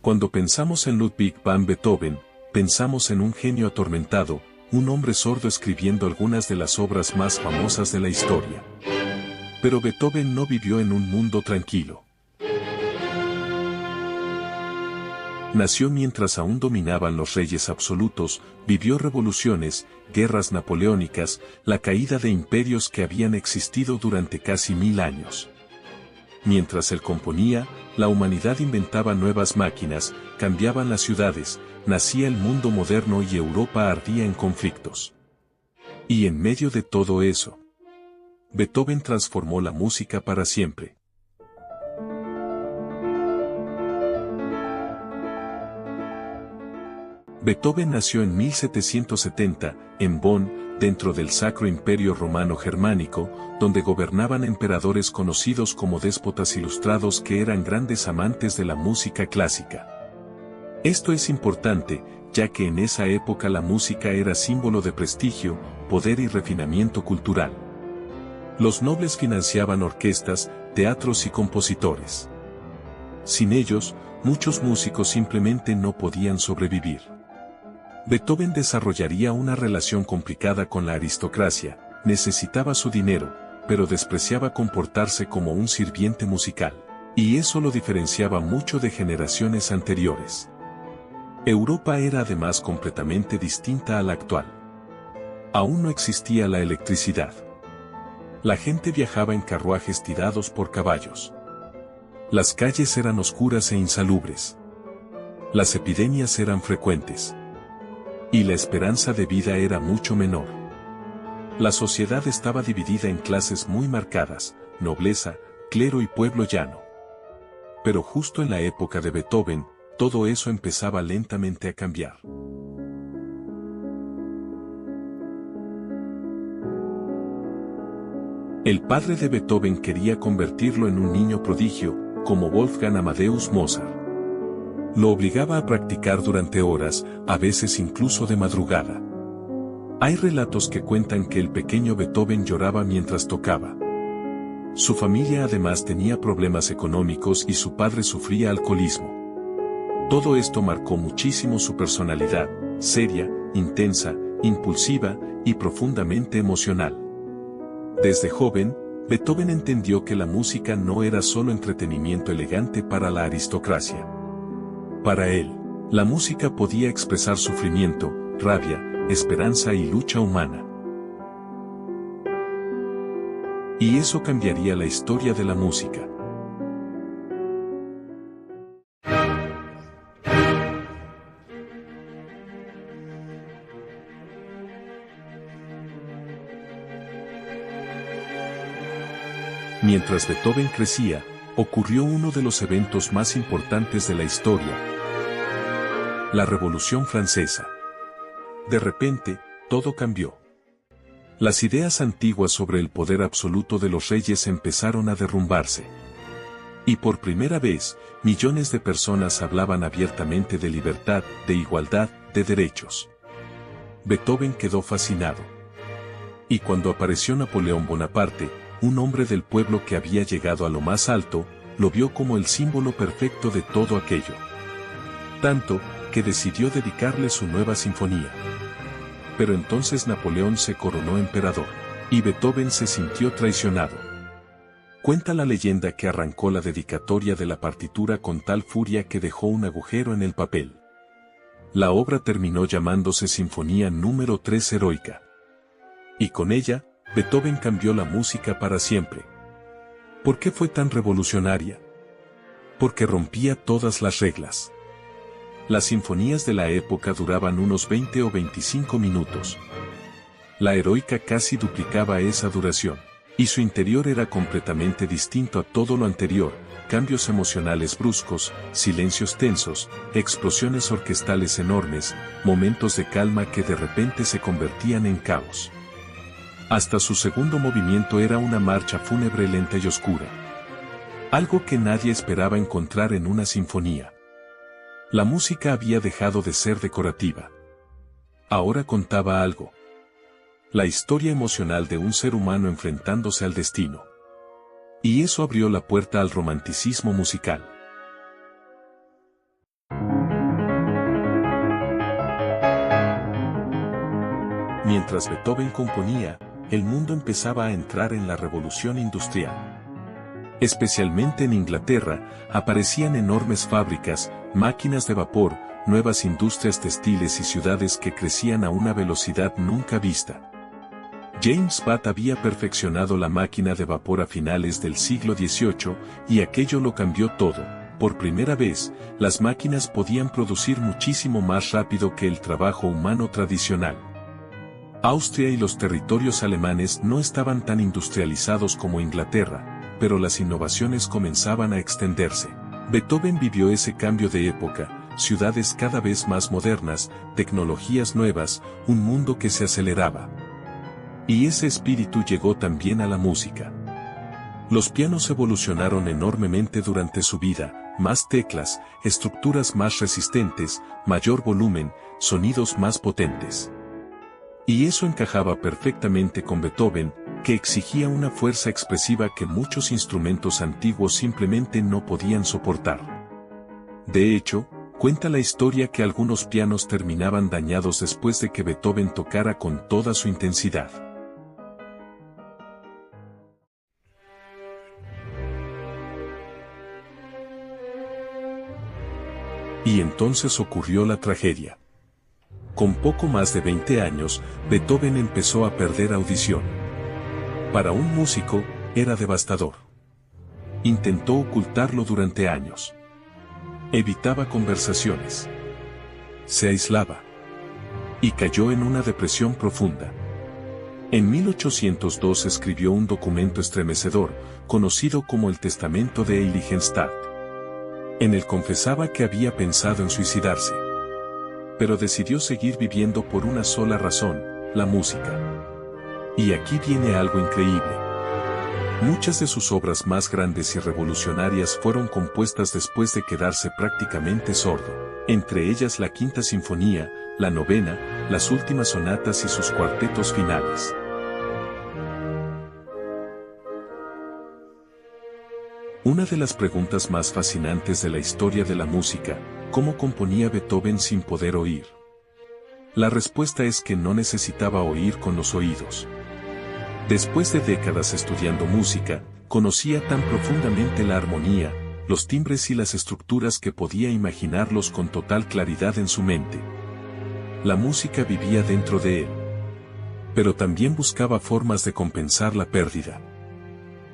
Cuando pensamos en Ludwig van Beethoven, pensamos en un genio atormentado, un hombre sordo escribiendo algunas de las obras más famosas de la historia. Pero Beethoven no vivió en un mundo tranquilo. Nació mientras aún dominaban los reyes absolutos, vivió revoluciones, guerras napoleónicas, la caída de imperios que habían existido durante casi 1000 años. Mientras él componía, la humanidad inventaba nuevas máquinas, cambiaban las ciudades, nacía el mundo moderno y Europa ardía en conflictos. Y en medio de todo eso, Beethoven transformó la música para siempre. Beethoven nació en 1770, en Bonn, dentro del Sacro Imperio Romano Germánico, donde gobernaban emperadores conocidos como déspotas ilustrados que eran grandes amantes de la música clásica. Esto es importante, ya que en esa época la música era símbolo de prestigio, poder y refinamiento cultural. Los nobles financiaban orquestas, teatros y compositores. Sin ellos, muchos músicos simplemente no podían sobrevivir. Beethoven desarrollaría una relación complicada con la aristocracia, necesitaba su dinero, pero despreciaba comportarse como un sirviente musical. Y eso lo diferenciaba mucho de generaciones anteriores. Europa era además completamente distinta a la actual. Aún no existía la electricidad. La gente viajaba en carruajes tirados por caballos. Las calles eran oscuras e insalubres. Las epidemias eran frecuentes. Y la esperanza de vida era mucho menor. La sociedad estaba dividida en clases muy marcadas, nobleza, clero y pueblo llano. Pero justo en la época de Beethoven, todo eso empezaba lentamente a cambiar. El padre de Beethoven quería convertirlo en un niño prodigio, como Wolfgang Amadeus Mozart. Lo obligaba a practicar durante horas, a veces incluso de madrugada. Hay relatos que cuentan que el pequeño Beethoven lloraba mientras tocaba. Su familia además tenía problemas económicos y su padre sufría alcoholismo. Todo esto marcó muchísimo su personalidad, seria, intensa, impulsiva y profundamente emocional. Desde joven, Beethoven entendió que la música no era solo entretenimiento elegante para la aristocracia. Para él, la música podía expresar sufrimiento, rabia, esperanza y lucha humana. Y eso cambiaría la historia de la música. Mientras Beethoven crecía, ocurrió uno de los eventos más importantes de la historia: la Revolución Francesa. De repente, todo cambió. Las ideas antiguas sobre el poder absoluto de los reyes empezaron a derrumbarse. Y por primera vez, millones de personas hablaban abiertamente de libertad, de igualdad, de derechos. Beethoven quedó fascinado. Y cuando apareció Napoleón Bonaparte, un hombre del pueblo que había llegado a lo más alto, lo vio como el símbolo perfecto de todo aquello. Tanto, que decidió dedicarle su nueva sinfonía. Pero entonces Napoleón se coronó emperador, y Beethoven se sintió traicionado. Cuenta la leyenda que arrancó la dedicatoria de la partitura con tal furia que dejó un agujero en el papel. La obra terminó llamándose Sinfonía número 3 Heroica. Y con ella, Beethoven cambió la música para siempre. ¿Por qué fue tan revolucionaria? Porque rompía todas las reglas. Las sinfonías de la época duraban unos 20 o 25 minutos. La heroica casi duplicaba esa duración, y su interior era completamente distinto a todo lo anterior: cambios emocionales bruscos, silencios tensos, explosiones orquestales enormes, momentos de calma que de repente se convertían en caos. Hasta su segundo movimiento era una marcha fúnebre lenta y oscura. Algo que nadie esperaba encontrar en una sinfonía. La música había dejado de ser decorativa. Ahora contaba algo. La historia emocional de un ser humano enfrentándose al destino. Y eso abrió la puerta al romanticismo musical. Mientras Beethoven componía, el mundo empezaba a entrar en la revolución industrial. Especialmente en Inglaterra, aparecían enormes fábricas, máquinas de vapor, nuevas industrias textiles y ciudades que crecían a una velocidad nunca vista. James Watt había perfeccionado la máquina de vapor a finales del siglo XVIII, y aquello lo cambió todo. Por primera vez, las máquinas podían producir muchísimo más rápido que el trabajo humano tradicional. Austria y los territorios alemanes no estaban tan industrializados como Inglaterra, pero las innovaciones comenzaban a extenderse. Beethoven vivió ese cambio de época, ciudades cada vez más modernas, tecnologías nuevas, un mundo que se aceleraba. Y ese espíritu llegó también a la música. Los pianos evolucionaron enormemente durante su vida, más teclas, estructuras más resistentes, mayor volumen, sonidos más potentes. Y eso encajaba perfectamente con Beethoven, que exigía una fuerza expresiva que muchos instrumentos antiguos simplemente no podían soportar. De hecho, cuenta la historia que algunos pianos terminaban dañados después de que Beethoven tocara con toda su intensidad. Y entonces ocurrió la tragedia. Con poco más de 20 años, Beethoven empezó a perder audición. Para un músico, era devastador. Intentó ocultarlo durante años. Evitaba conversaciones. Se aislaba. Y cayó en una depresión profunda. En 1802 escribió un documento estremecedor, conocido como el Testamento de Heiligenstadt. En él confesaba que había pensado en suicidarse. Pero decidió seguir viviendo por una sola razón, la música. Y aquí viene algo increíble. Muchas de sus obras más grandes y revolucionarias fueron compuestas después de quedarse prácticamente sordo, entre ellas la Quinta Sinfonía, la Novena, las últimas sonatas y sus cuartetos finales. Una de las preguntas más fascinantes de la historia de la música, ¿cómo componía Beethoven sin poder oír? La respuesta es que no necesitaba oír con los oídos. Después de décadas estudiando música, conocía tan profundamente la armonía, los timbres y las estructuras que podía imaginarlos con total claridad en su mente. La música vivía dentro de él. Pero también buscaba formas de compensar la pérdida.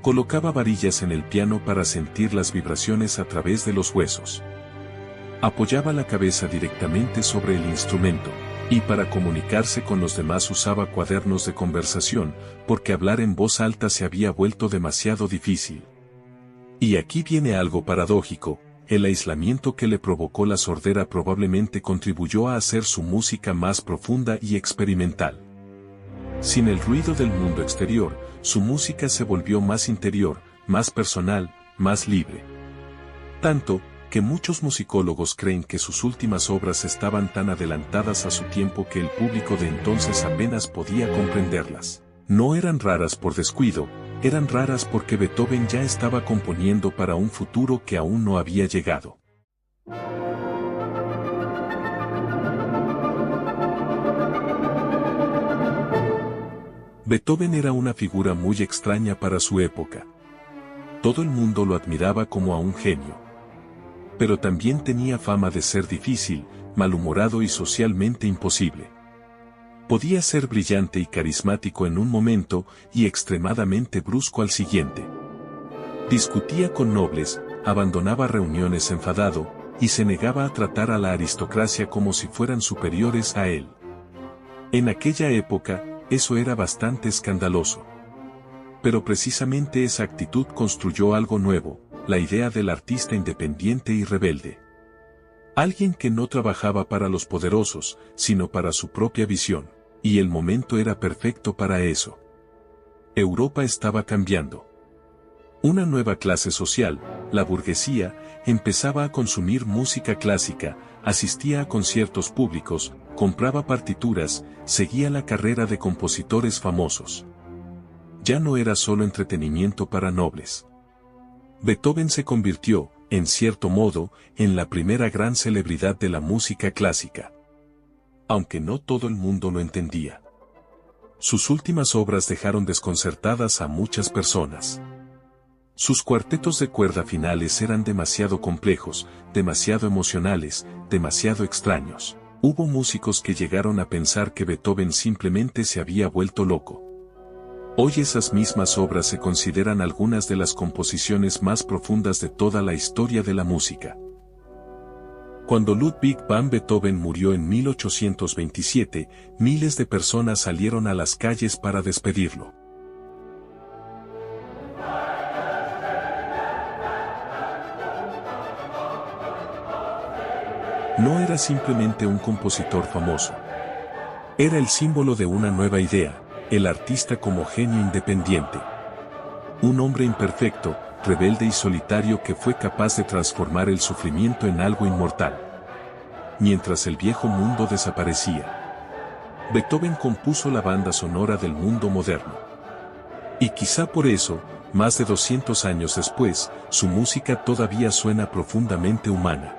Colocaba varillas en el piano para sentir las vibraciones a través de los huesos. Apoyaba la cabeza directamente sobre el instrumento, y para comunicarse con los demás usaba cuadernos de conversación, porque hablar en voz alta se había vuelto demasiado difícil. Y aquí viene algo paradójico, el aislamiento que le provocó la sordera probablemente contribuyó a hacer su música más profunda y experimental. Sin el ruido del mundo exterior, su música se volvió más interior, más personal, más libre. Tanto, que muchos musicólogos creen que sus últimas obras estaban tan adelantadas a su tiempo que el público de entonces apenas podía comprenderlas. No eran raras por descuido, eran raras porque Beethoven ya estaba componiendo para un futuro que aún no había llegado. Beethoven era una figura muy extraña para su época. Todo el mundo lo admiraba como a un genio. Pero también tenía fama de ser difícil, malhumorado y socialmente imposible. Podía ser brillante y carismático en un momento y extremadamente brusco al siguiente. Discutía con nobles, abandonaba reuniones enfadado, y se negaba a tratar a la aristocracia como si fueran superiores a él. En aquella época, eso era bastante escandaloso. Pero precisamente esa actitud construyó algo nuevo, la idea del artista independiente y rebelde. Alguien que no trabajaba para los poderosos, sino para su propia visión, y el momento era perfecto para eso. Europa estaba cambiando. Una nueva clase social, la burguesía, empezaba a consumir música clásica, asistía a conciertos públicos, compraba partituras, seguía la carrera de compositores famosos. Ya no era solo entretenimiento para nobles. Beethoven se convirtió, en cierto modo, en la primera gran celebridad de la música clásica. Aunque no todo el mundo lo entendía. Sus últimas obras dejaron desconcertadas a muchas personas. Sus cuartetos de cuerda finales eran demasiado complejos, demasiado emocionales, demasiado extraños. Hubo músicos que llegaron a pensar que Beethoven simplemente se había vuelto loco. Hoy esas mismas obras se consideran algunas de las composiciones más profundas de toda la historia de la música. Cuando Ludwig van Beethoven murió en 1827, miles de personas salieron a las calles para despedirlo. No era simplemente un compositor famoso. Era el símbolo de una nueva idea, el artista como genio independiente. Un hombre imperfecto, rebelde y solitario que fue capaz de transformar el sufrimiento en algo inmortal. Mientras el viejo mundo desaparecía, Beethoven compuso la banda sonora del mundo moderno. Y quizá por eso, más de 200 años después, su música todavía suena profundamente humana.